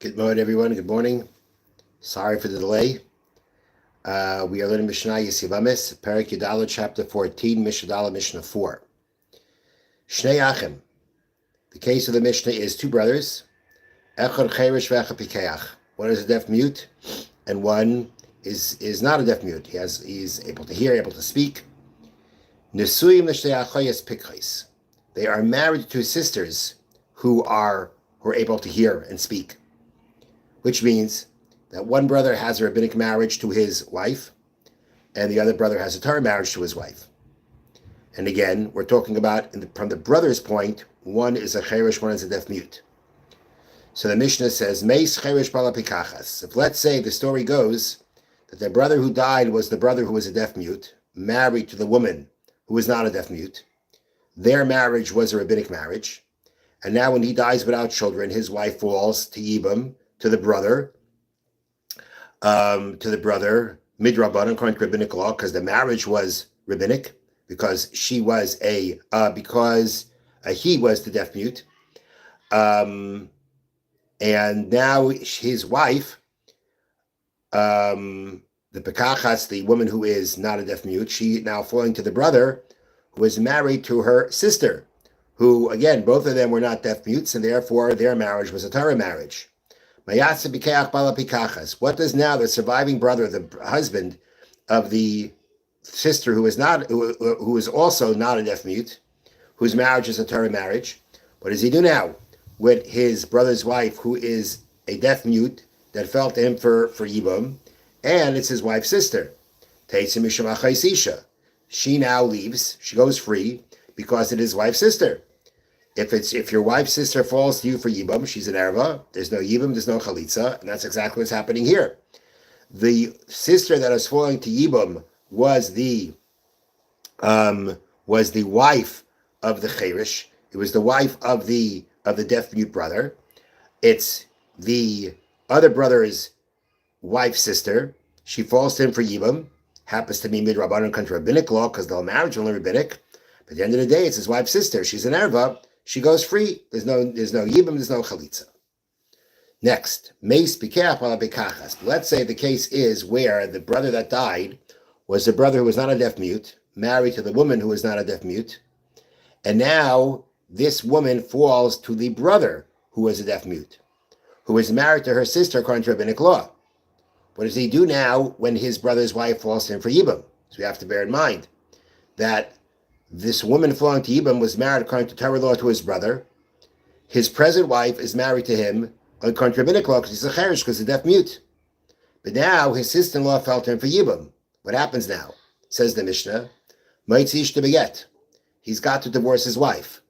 Good morning, everyone. Good morning. Sorry for the delay. We are learning Mishna Yevamos, Perek Yudalad, chapter 14, Mishnah Mishnah 4. Shnei Achim. The case of the Mishnah is two brothers. Echad Cherish v'Echad Pikeach. One is a deaf mute, and one is not a deaf mute. He's able to hear, able to speak. Nesuyim l'shnei achayos pikchos. They are married to two sisters who are able to hear and speak, which means that one brother has a rabbinic marriage to his wife, and the other brother has a Torah marriage to his wife. And again, we're talking about, from the brother's point, one is a cherish, one is a deaf mute. So the Mishnah says, Meis cherish bala pikachas. If, let's say, the story goes that the brother who died was the brother who was a deaf mute, married to the woman who was not a deaf mute. Their marriage was a rabbinic marriage. And now when he dies without children, his wife falls to Yibam, to the brother, midrabanan, according to rabbinic law, because the marriage was rabbinic, because he was the deaf mute, and now his wife, the pekachas, the woman who is not a deaf mute, she now falling to the brother who is married to her sister, who again both of them were not deaf mutes, and therefore their marriage was a Torah marriage. What does now the surviving brother, the husband of the sister who is also not a deaf mute, whose marriage is a Torah marriage, what does he do now with his brother's wife, who is a deaf mute that fell to him for Yibam, and it's his wife's sister? She now leaves. She goes free because it is wife's sister. If your wife's sister falls to you for Yibam, she's an erva. There's no Yibam, there's no chalitza, and that's exactly what's happening here. The sister that is falling to Yibam was the wife of the cherish. It was the wife of the deaf mute brother. It's the other brother's wife's sister. She falls to him for Yibam. Happens to be midrabanan contra rabbinic law because the marriage is only rabbinic. But at the end of the day, it's his wife's sister. She's an erva. She goes free. There's no yibam, there's no chalitza. Next, meis pikeach bala pikachas. Let's say the case is where the brother that died was the brother who was not a deaf mute, married to the woman who was not a deaf mute, and now this woman falls to the brother who was a deaf mute, who is married to her sister according to rabbinic law. What does he do now when his brother's wife falls to him for yibam? So we have to bear in mind that this woman falling to Yibam was married according to Torah law to his brother. His present wife is married to him according to rabbinic law because he's a cherish, because he's a deaf mute. But now his sister-in-law fell to him for Yibam. What happens now? Says the Mishnah, he's got to divorce his wife.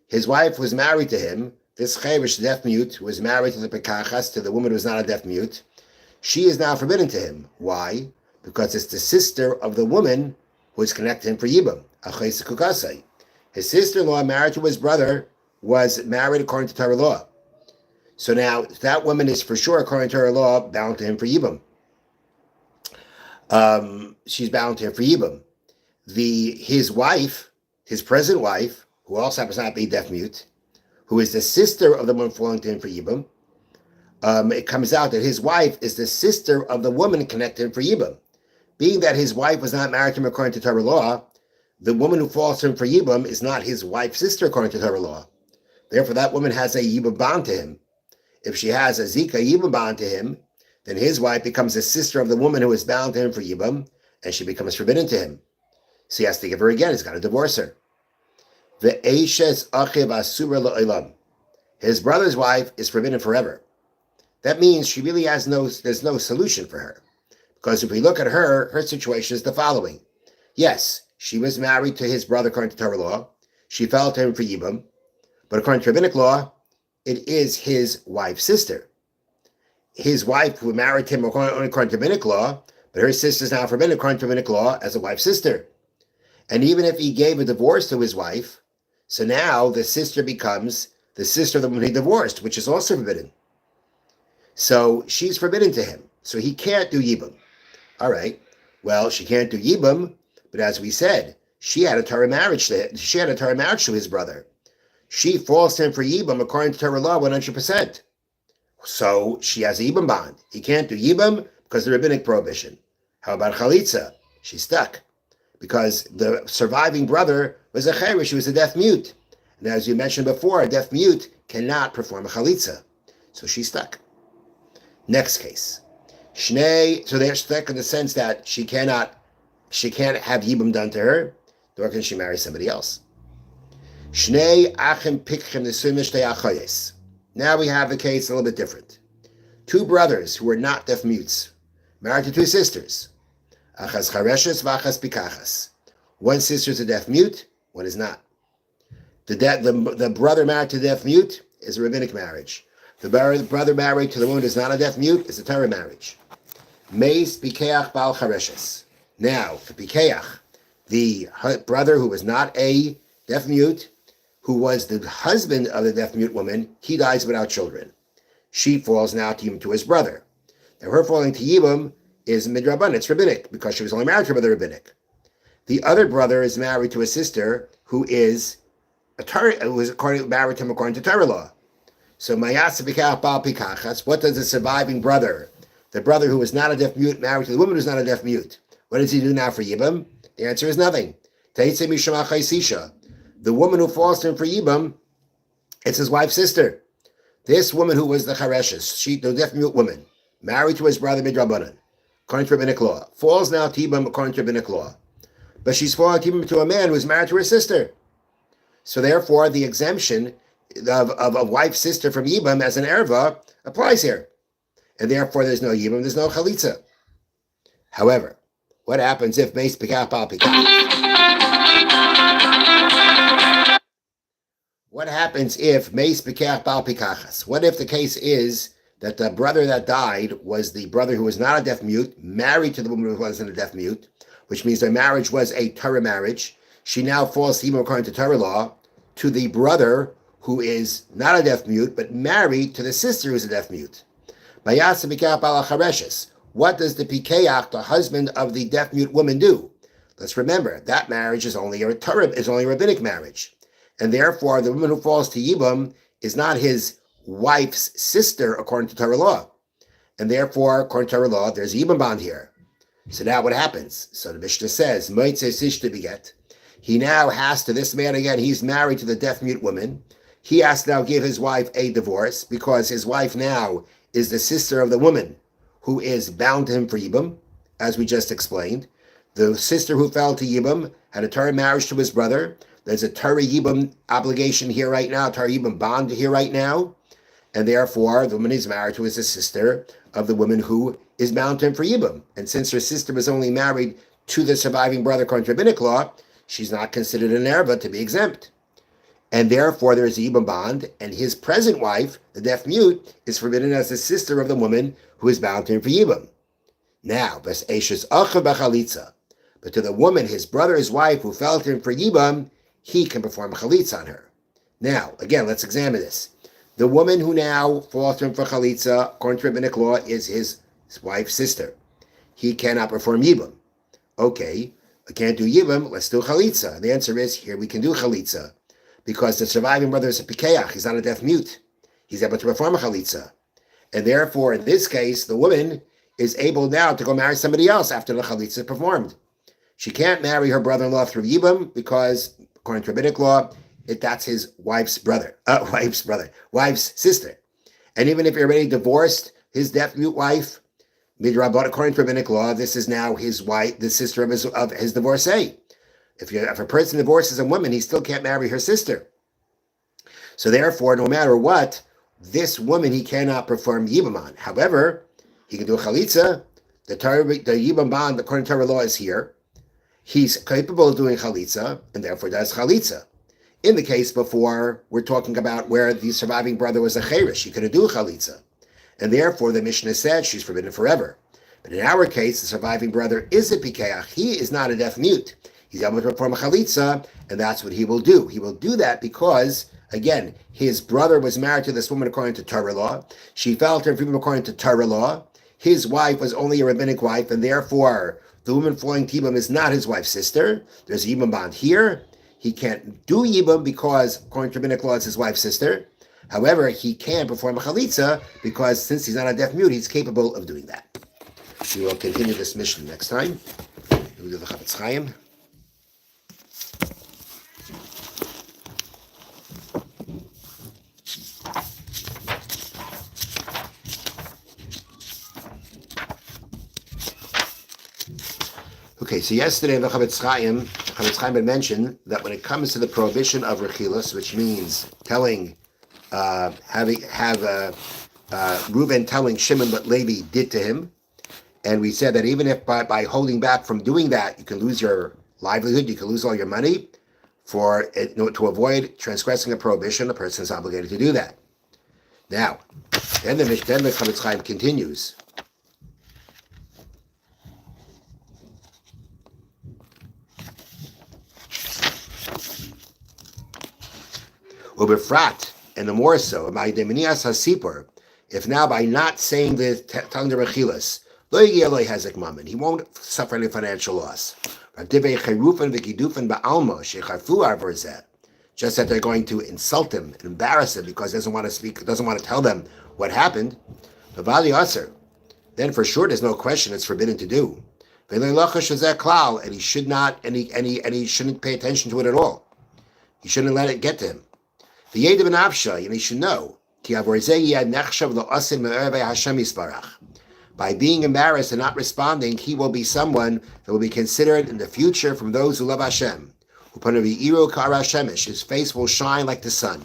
His wife was married to him. This cherish, deaf mute, was married to the pekachas, to the woman who was not a deaf mute. She is now forbidden to him. Why? Because it's the sister of the woman who is connected to him for Yibam. His sister-in-law, married to his brother, was married according to Torah law. So now that woman is for sure, according to Torah law, bound to him for Yibam. She's bound to him for Yibam. His wife, his present wife, who also happens not to be deaf mute, who is the sister of the woman falling to him for Yibam, it comes out that his wife is the sister of the woman connected to him for Yibam. Being that his wife was not married to him according to Torah law, the woman who falls to him for Yibam is not his wife's sister according to Torah law. Therefore, that woman has a Yibam bond to him. If she has a Zika Yibam bond to him, then his wife becomes a sister of the woman who is bound to him for Yibam, and she becomes forbidden to him. So he has to give her again. He's got to divorce her. Ve'eshes achiv asura la'olam. His brother's wife is forbidden forever. That means she really there's no solution for her. Because if we look at her situation is the following. Yes, she was married to his brother according to Torah law. She fell to him for Yibam. But according to rabbinic law, it is his wife's sister. His wife who married him according to rabbinic law, but her sister is now forbidden according to rabbinic law as a wife's sister. And even if he gave a divorce to his wife, so now the sister becomes the sister of the woman he divorced, which is also forbidden. So she's forbidden to him. So he can't do Yibam. All right. Well, she can't do Yibam, but as we said, she had a Torah marriage to his brother. She falls to him for Yibam according to Torah law 100%. So she has a Yibam bond. He can't do Yibam because of the rabbinic prohibition. How about Chalitza? She's stuck because the surviving brother was a Cherish, he was a deaf mute. And as you mentioned before, a deaf mute cannot perform a Chalitza. So she's stuck. Next case. Shnei, so they're stuck in the sense that she can't have Yibam done to her, nor can she marry somebody else. Shnei achim pikchim nesuim shtei achoyes. Now we have a case a little bit different. Two brothers who were not deaf mutes, married to two sisters. Achas chareshes v'achas pikachas. One sister is a deaf mute, one is not. The brother married to the deaf mute is a rabbinic marriage. The brother married to the woman who is not a deaf mute is a Torah marriage. Meis pikeach bal chareshes. Now, for pikeach, the brother who was not a deaf mute, who was the husband of the deaf mute woman, he dies without children. She falls now to Yibam to his brother. Now her falling to Yibam is midrabanan, it's rabbinic, because she was only married to her brother rabbinic. The other brother is married to a sister who is married to him according to Torah law. So mayasa bikach bal pikachas, what does the surviving brother, the brother who is not a deaf mute, married to the woman who's not a deaf mute, what does he do now for Yibam? The answer is nothing. Teitze mishama chaysisha. The woman who falls to him for Yibam, it's his wife's sister. This woman who was the Chareshes, the deaf mute woman, married to his brother midrabanan, according to rabbinic law, falls now to Yibam according to rabbinic law. But she's falling to a man who's married to her sister. So therefore, the exemption of a wife's sister from Yibam as an erva applies here. And therefore, there's no Yibam, there's no Chalitza. However, what happens if Meis Pikach Bal Pikach? What happens if Meis Pikach Bal Pikachas? What if the case is that the brother that died was the brother who was not a deaf mute, married to the woman who wasn't a deaf mute, which means their marriage was a Torah marriage. She now falls to Yibam according to Torah law, to the brother who is not a deaf mute, but married to the sister who is a deaf mute. What does the Pikeach, the husband of the deaf mute woman, do? Let's remember, that marriage is only a rabbinic marriage. And therefore, the woman who falls to Yibam is not his wife's sister according to Torah law. And therefore, according to Torah law, there's a Yibam bond here. So now what happens? So the Mishna says, he now has to, this man again, he's married to the deaf mute woman. He has to now give his wife a divorce because his wife now is the sister of the woman who is bound to him for Yibam, as we just explained. The sister who fell to Yibam had a Torah marriage to his brother. There's a Torah Yibam obligation here right now, Torah Yibam bond here right now. And therefore, the woman he's married to is a sister of the woman who is bound to him for Yibam. And since her sister was only married to the surviving brother according to rabbinic law, she's not considered an erva to be exempt. And therefore, there's a Yibam bond, and his present wife, the deaf mute, is forbidden as the sister of the woman who is bound to him for Yibam. Now, but to the woman, his brother, his wife, who fell to him for Yibam, he can perform a chalitza on her. Now, again, let's examine this. The woman who now falls to him for chalitza, according to rabbinic law, is his wife's sister. He cannot perform Yibam. Okay, I can't do Yibam, let's do chalitza. The answer is, here we can do chalitza, because the surviving brother is a pikeach, he's not a deaf mute. He's able to perform a chalitza. And therefore, in this case, the woman is able now to go marry somebody else after the chalitza is performed. She can't marry her brother-in-law through Yibam because, according to rabbinic law, that's his wife's sister. And even if he already divorced his deaf mute wife, midrabot, according to rabbinic law, this is now his wife, the sister of his divorcee. If a person divorces a woman, he still can't marry her sister. So therefore, no matter what, this woman he cannot perform Yibam on. However, he can do a chalitza. The Yibam bond, according to Torah law, is here. He's capable of doing chalitza, and therefore does chalitza. In the case before, we're talking about where the surviving brother was a cherish. He couldn't do a chalitza. And therefore, the Mishna said she's forbidden forever. But in our case, the surviving brother is a pikeach. He is not a deaf mute. He's able to perform a chalitza, and that's what he will do. He will do that because, again, his brother was married to this woman according to Torah law. She fell to him according to Torah law. His wife was only a rabbinic wife, and therefore, the woman falling to Yibam is not his wife's sister. There's a Yibam bond here. He can't do Yibam because, according to rabbinic law, it's his wife's sister. However, he can perform a chalitza because since he's not a deaf mute, he's capable of doing that. We will continue this mission next time. We'll do the Chofetz Chaim. Okay, so yesterday in the Chofetz Chaim had mentioned that when it comes to the prohibition of rechilas, which means telling, Reuben telling Shimon what Levi did to him, and we said that even if by holding back from doing that, you can lose your livelihood, you can lose all your money, to avoid transgressing a prohibition, a person is obligated to do that. Now, then the Chofetz Chaim continues. Ubefrat, and the more so, if now by not saying telling the rechilas, he won't suffer any financial loss. Just that they're going to insult him and embarrass him because he doesn't want to speak, doesn't want to tell them what happened. Then for sure there's no question it's forbidden to do. And he should not, and he shouldn't pay attention to it at all. He shouldn't let it get to him. The Yeda ben Avsha, and he should know, by being embarrassed and not responding, he will be someone that will be considered in the future from those who love Hashem. His face will shine like the sun.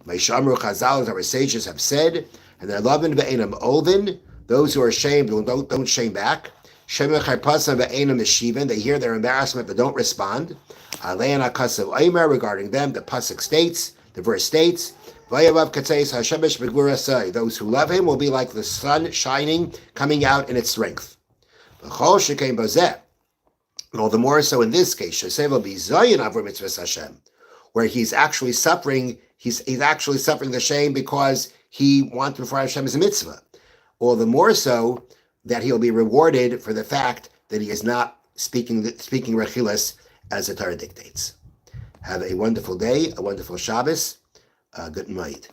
Chazal, as our sages have said, and they're loving be'enam olvin, those who are ashamed don't shame back. They hear their embarrassment but don't respond. Regarding them, the pasuk states, the verse states, those who love him will be like the sun shining, coming out in its strength. All the more so in this case, where he's actually suffering the shame because he wants to perform Hashem's mitzvah. All the more so that he'll be rewarded for the fact that he is not speaking rechilas as the Torah dictates. Have a wonderful day, a wonderful Shabbos. Good night.